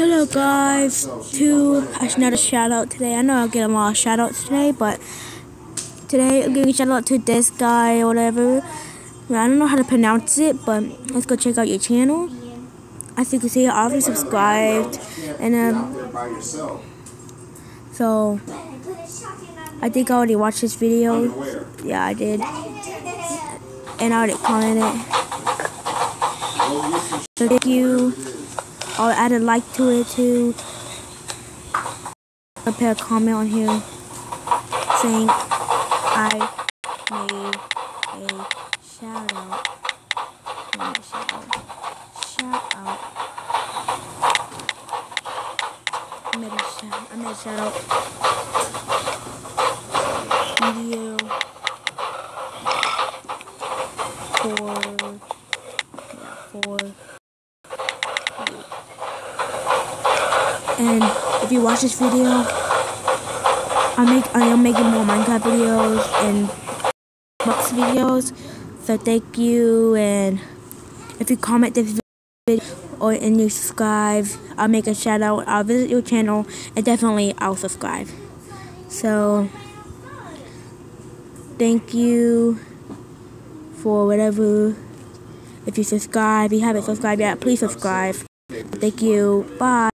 Hello guys, another shout out today. I know I'll get a lot of shout outs today, but today I'm giving a shout out to this guy or whatever. I don't know how to pronounce it, but let's go check out your channel. As you can see, I already subscribed, and so I think I already watched this video. Yeah, I did, and I already commented. So thank you. I'll add a like to it too. I'll put a comment on here saying I made a shout out. I made a shout out video for and if you watch this video, I'm making more Minecraft videos and box videos. So thank you, and if you comment this video and you subscribe, I'll make a shout out. I'll visit your channel and definitely I'll subscribe. So thank you for whatever. If you subscribe, if you haven't subscribed yet, please subscribe. Thank you. Bye.